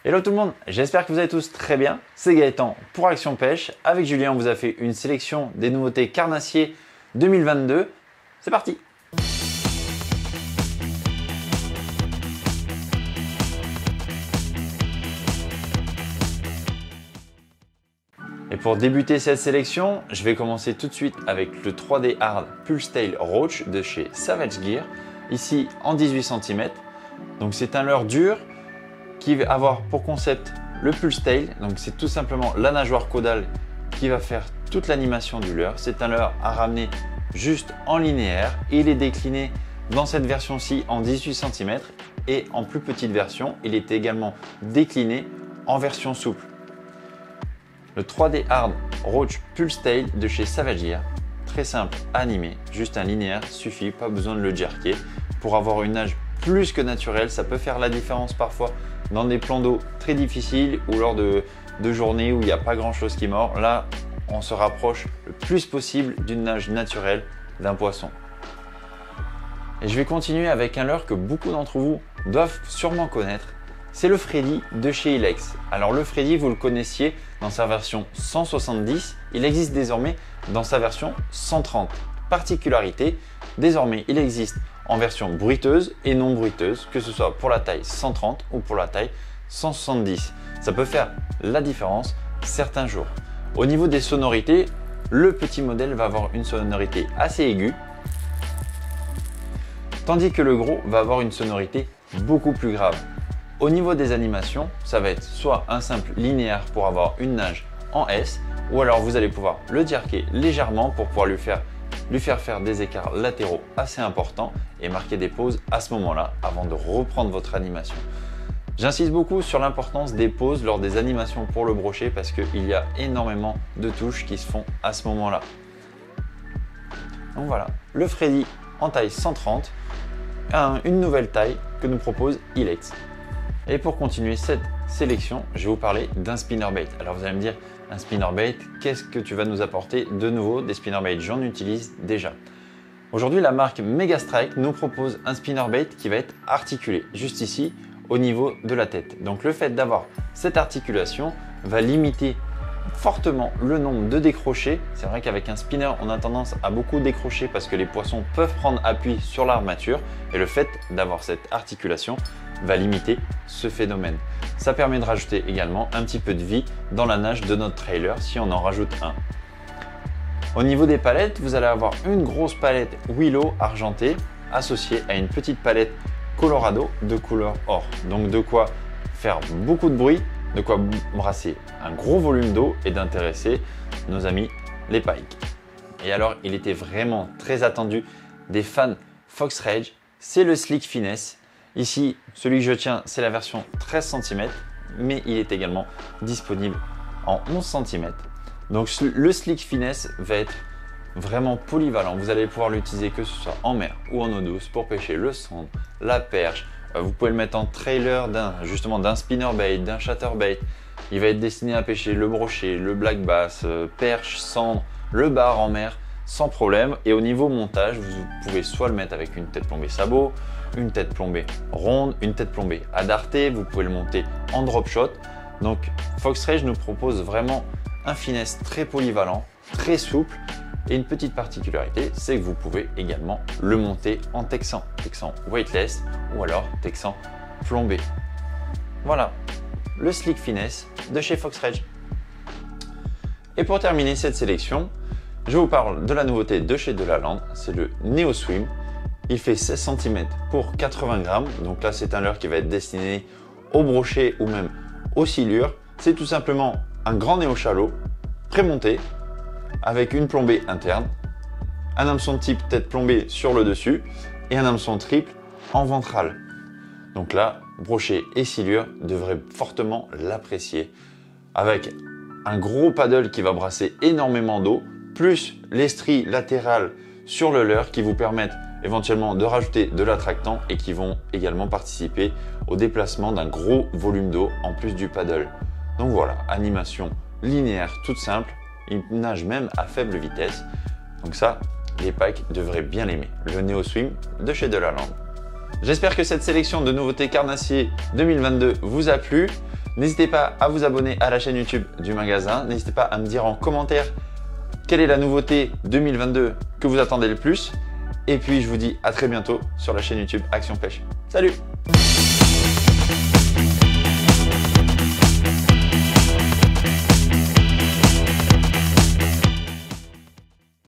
Hello tout le monde, j'espère que vous allez tous très bien. C'est Gaëtan pour Action Pêche. Avec Julien, on vous a fait une sélection des nouveautés carnassiers 2022. C'est parti! Et pour débuter cette sélection, je vais commencer tout de suite avec le 3D Hard Pulse Tail Roach de chez Savage Gear, ici en 18 cm. Donc c'est un leurre dur qui va avoir pour concept le Pulse Tail. Donc c'est tout simplement la nageoire caudale qui va faire toute l'animation du leurre. C'est un leurre à ramener juste en linéaire et il est décliné dans cette version-ci en 18 cm et en plus petite version, il est également décliné en version souple. Le 3D Hard Roach Pulse Tail de chez Savage Gear, très simple à animer, juste un linéaire suffit, pas besoin de le jerker. Pour avoir une nage plus que naturelle, ça peut faire la différence parfois dans des plans d'eau très difficiles ou lors de journées où il n'y a pas grand chose qui mord. Là, on se rapproche le plus possible d'une nage naturelle d'un poisson. Et je vais continuer avec un leurre que beaucoup d'entre vous doivent sûrement connaître. C'est le Freddy de chez Ilex. Alors le Freddy, vous le connaissiez dans sa version 170, il existe désormais dans sa version 130. Particularité, désormais il existe en version bruiteuse et non bruiteuse, que ce soit pour la taille 130 ou pour la taille 170. Ça peut faire la différence certains jours. Au niveau des sonorités, le petit modèle va avoir une sonorité assez aiguë, tandis que le gros va avoir une sonorité beaucoup plus grave. Au niveau des animations, ça va être soit un simple linéaire pour avoir une nage en S, ou alors vous allez pouvoir le jerker légèrement pour pouvoir lui faire faire des écarts latéraux assez importants et marquer des pauses à ce moment-là avant de reprendre votre animation. J'insiste beaucoup sur l'importance des pauses lors des animations pour le brochet parce qu'il y a énormément de touches qui se font à ce moment-là. Donc voilà, le Freddy en taille 130, une nouvelle taille que nous propose Ilex. Et pour continuer cette sélection, je vais vous parler d'un spinnerbait. Alors vous allez me dire, un spinnerbait, qu'est-ce que tu vas nous apporter de nouveau? Des spinnerbaits, j'en utilise déjà. Aujourd'hui, la marque Megastrike nous propose un spinnerbait qui va être articulé, juste ici, au niveau de la tête. Donc le fait d'avoir cette articulation va limiter fortement le nombre de décrochés. C'est vrai qu'avec un spinner, on a tendance à beaucoup décrocher parce que les poissons peuvent prendre appui sur l'armature et le fait d'avoir cette articulation va limiter ce phénomène. Ça permet de rajouter également un petit peu de vie dans la nage de notre trailer si on en rajoute un. Au niveau des palettes, vous allez avoir une grosse palette Willow argentée associée à une petite palette Colorado de couleur or. Donc de quoi faire beaucoup de bruit, de quoi brasser un gros volume d'eau et d'intéresser nos amis les pikes. Et alors, il était vraiment très attendu des fans Fox Rage, c'est le Slick Finesse. Ici, celui que je tiens, c'est la version 13 cm, mais il est également disponible en 11 cm. Donc le Slick Finesse va être vraiment polyvalent. Vous allez pouvoir l'utiliser que ce soit en mer ou en eau douce pour pêcher le sand, la perche. Vous pouvez le mettre en trailer d'un spinnerbait, d'un chatterbait. Il va être destiné à pêcher le brochet, le black bass, perche, cendre, le bar en mer sans problème. Et au niveau montage, vous pouvez soit le mettre avec une tête plombée sabot, une tête plombée ronde, une tête plombée à darté. Vous pouvez le monter en drop shot. Donc Fox Rage nous propose vraiment un finesse très polyvalent, très souple. Et une petite particularité, c'est que vous pouvez également le monter en texan weightless ou alors texan plombé. Voilà, le Slick Finesse de chez Fox Rage. Et pour terminer cette sélection, je vous parle de la nouveauté de chez Delaland, c'est le Neo Swim. Il fait 16 cm pour 80 grammes, donc là c'est un leurre qui va être destiné au brochet ou même aux silures. C'est tout simplement un grand néo-chalot prémonté avec une plombée interne, un hameçon type tête plombée sur le dessus et un hameçon triple en ventral. Donc là, brochet et silure devraient fortement l'apprécier. Avec un gros paddle qui va brasser énormément d'eau, plus les stries latérales sur le leurre qui vous permettent éventuellement de rajouter de l'attractant et qui vont également participer au déplacement d'un gros volume d'eau en plus du paddle. Donc voilà, animation linéaire toute simple. Il nage même à faible vitesse. Donc ça, les pikes devraient bien l'aimer. Le Neo Swim de chez Delaland. J'espère que cette sélection de nouveautés carnassiers 2022 vous a plu. N'hésitez pas à vous abonner à la chaîne YouTube du magasin. N'hésitez pas à me dire en commentaire quelle est la nouveauté 2022 que vous attendez le plus. Et puis je vous dis à très bientôt sur la chaîne YouTube Action Pêche. Salut!